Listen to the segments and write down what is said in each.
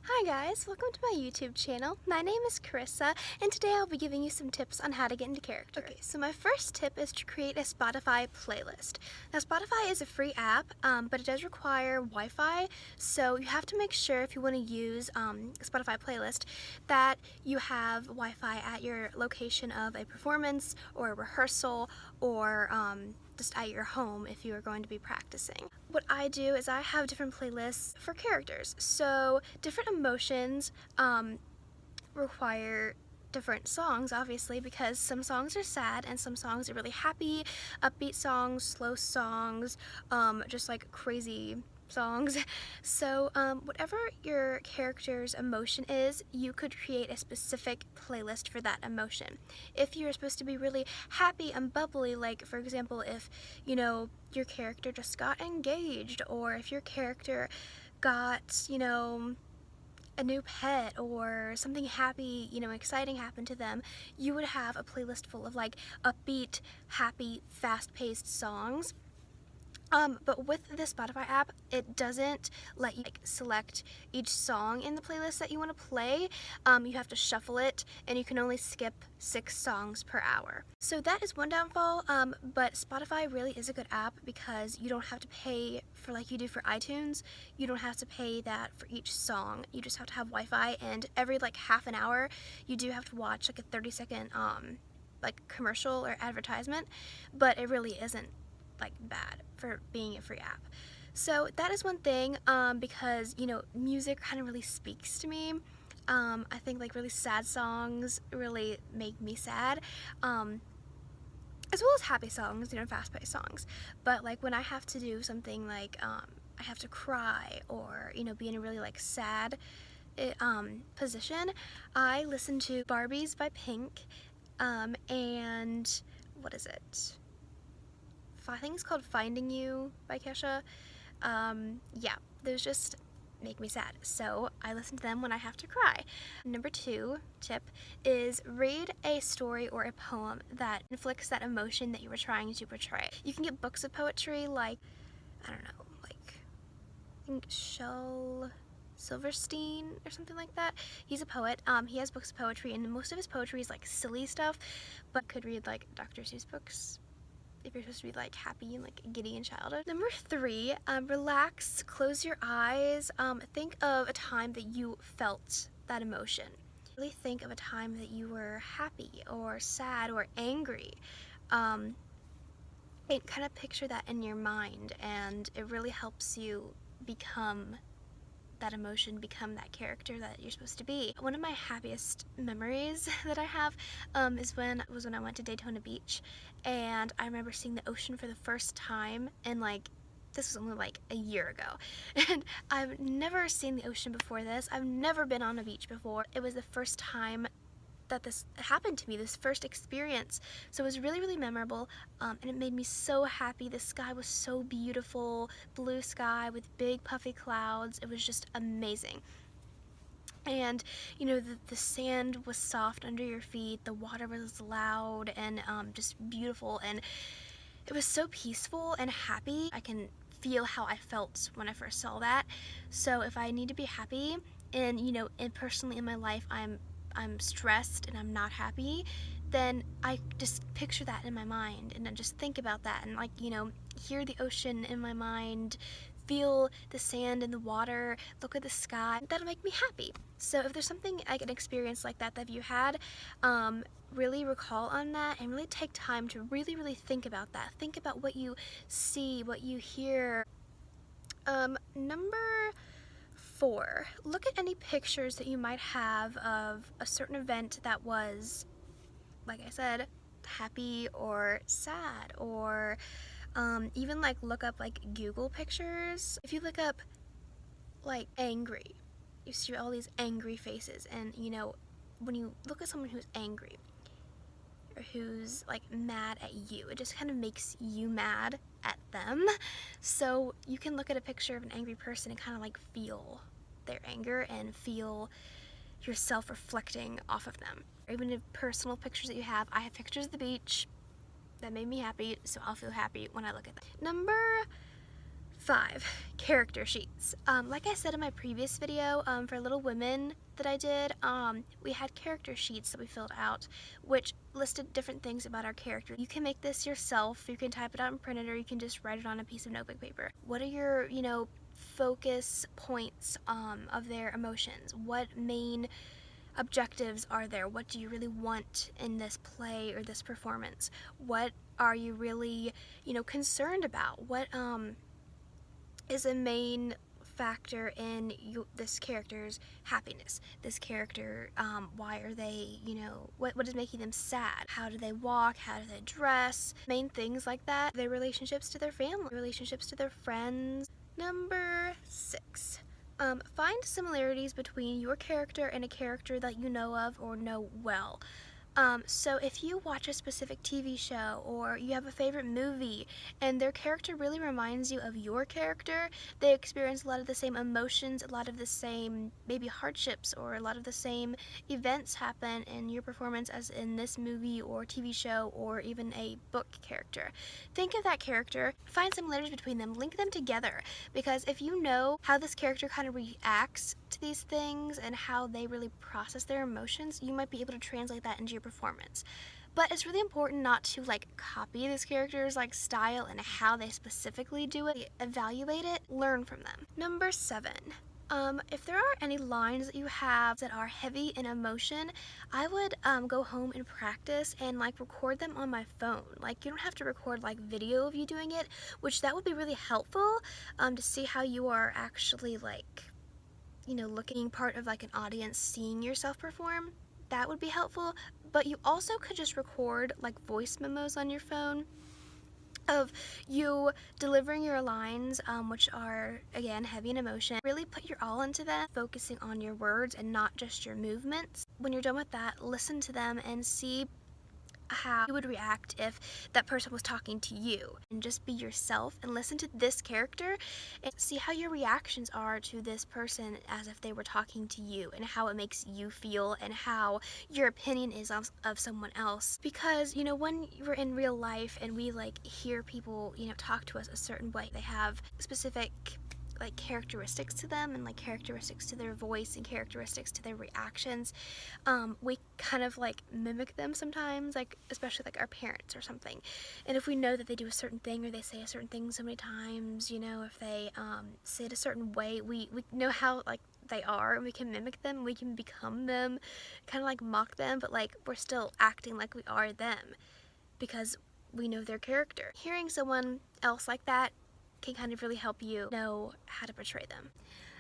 Hi guys, welcome to my YouTube channel. My name is Karissa, and today I'll be giving you some tips on how to get into character. Okay, so my first tip is to create a Spotify playlist. Now Spotify is a free app, but it does require Wi-Fi, so you have to make sure if you want to use a Spotify playlist that you have Wi-Fi at your location of a performance or a rehearsal or just at your home if you are going to be practicing. What I do is I have different playlists for characters. So different emotions require different songs, obviously, because some songs are sad and some songs are really happy, upbeat songs, slow songs, just like crazy songs. So whatever your character's emotion is, you could create a specific playlist for that emotion. If you're supposed to be really happy and bubbly, like for example if your character just got engaged, or if your character got a new pet or something happy, exciting happened to them, you would have a playlist full of like upbeat, happy, fast-paced songs. But with the Spotify app, it doesn't let you select each song in the playlist that you want to play. You have to shuffle it, and you can only skip 6 songs per hour. So that is one downfall, but Spotify really is a good app because you don't have to pay for like you do for iTunes. You don't have to pay that for each song. You just have to have Wi-Fi, and every like half an hour, you do have to watch like a 30-second like commercial or advertisement, but it really isn't like bad for being a free app. So that is one thing, because music kind of really speaks to me. I think like really sad songs really make me sad, as well as happy songs, fast-paced songs. But like when I have to do something like I have to cry or be in a really like sad position, I listen to Barbies by Pink, and what is it? I think it's called Finding You by Kesha. Yeah, those just make me sad, so I listen to them when I have to cry. Number 2 tip is read a story or a poem that inflicts that emotion that you were trying to portray. You can get books of poetry like, I don't know, like I think Shel Silverstein or something like that. He's a poet. He has books of poetry, and most of his poetry is like silly stuff, but could read like Dr. Seuss books if you're supposed to be like happy and like giddy and childhood. Number 3, relax, close your eyes, think of a time that you felt that emotion. Really think of a time that you were happy or sad or angry, and kind of picture that in your mind, and it really helps you become that emotion, become that character that you're supposed to be. One of my happiest memories that I have is when I went to Daytona Beach, and I remember seeing the ocean for the first time, and like this was only like a year ago, and I've never seen the ocean before this. I've never been on a beach before. It was the first time that this happened to me, this first experience. So it was really, really memorable, and it made me so happy. The sky was so beautiful, blue sky with big puffy clouds. It was just amazing. And the sand was soft under your feet, the water was loud and just beautiful, and it was so peaceful and happy. I can feel how I felt when I first saw that. So if I need to be happy, and personally in my life I'm stressed and I'm not happy, then I just picture that in my mind, and I just think about that, and like hear the ocean in my mind, feel the sand and the water, look at the sky. That'll make me happy. So if there's something like an experience like that you had, really recall on that and really take time to really, really think about that. Think about what you see, what you hear. Number 4, look at any pictures that you might have of a certain event that was, like I said, happy or sad, or even like look up like Google pictures. If you look up like angry, you see all these angry faces, and when you look at someone who's angry or who's like mad at you, it just kind of makes you mad at them. So you can look at a picture of an angry person and kind of like feel their anger and feel yourself reflecting off of them. Or even if personal pictures that you have. I have pictures of the beach that made me happy, so I'll feel happy when I look at them. Number 5. Character sheets. Like I said in my previous video, for Little Women that I did, we had character sheets that we filled out, which listed different things about our character. You can make this yourself, you can type it out and print it, or you can just write it on a piece of notebook paper. What are your, focus points of their emotions? What main objectives are there? What do you really want in this play or this performance? What are you really, concerned about? What is a main factor in this character's happiness? This character, why are they, what is making them sad? How do they walk? How do they dress? Main things like that. Their relationships to their family, relationships to their friends. Number 6. Find similarities between your character and a character that you know of or know well. So if you watch a specific TV show or you have a favorite movie and their character really reminds you of your character, they experience a lot of the same emotions, a lot of the same maybe hardships, or a lot of the same events happen in your performance as in this movie or TV show or even a book character. Think of that character, find similarities between them, link them together, because if you know how this character kind of reacts to these things and how they really process their emotions, you might be able to translate that into your performance. But it's really important not to copy this character's style and how they specifically do it. Evaluate it, learn from them. Number 7. If there are any lines that you have that are heavy in emotion, I would go home and practice and record them on my phone. You don't have to record video of you doing it, which that would be really helpful to see how you are actually looking part of an audience, seeing yourself perform. That would be helpful. But you also could just record voice memos on your phone of you delivering your lines, which are again heavy in emotion. Really put your all into that, focusing on your words and not just your movements. When you're done with that, listen to them and see how you would react if that person was talking to you, and just be yourself and listen to this character and see how your reactions are to this person as if they were talking to you, and how it makes you feel and how your opinion is of someone else. Because when we're in real life and we hear people talk to us a certain way, they have specific characteristics to them, and characteristics to their voice and characteristics to their reactions. We kind of mimic them sometimes, especially our parents or something. And if we know that they do a certain thing or they say a certain thing so many times, if they say it a certain way, we know how they are, and we can mimic them, we can become them, kind of mock them, but we're still acting like we are them because we know their character. Hearing someone else like that can kind of really help you know how to portray them.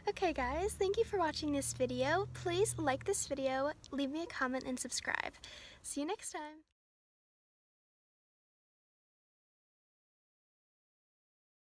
Okay guys, thank you for watching this video. Please like this video, leave me a comment, and subscribe. See you next time.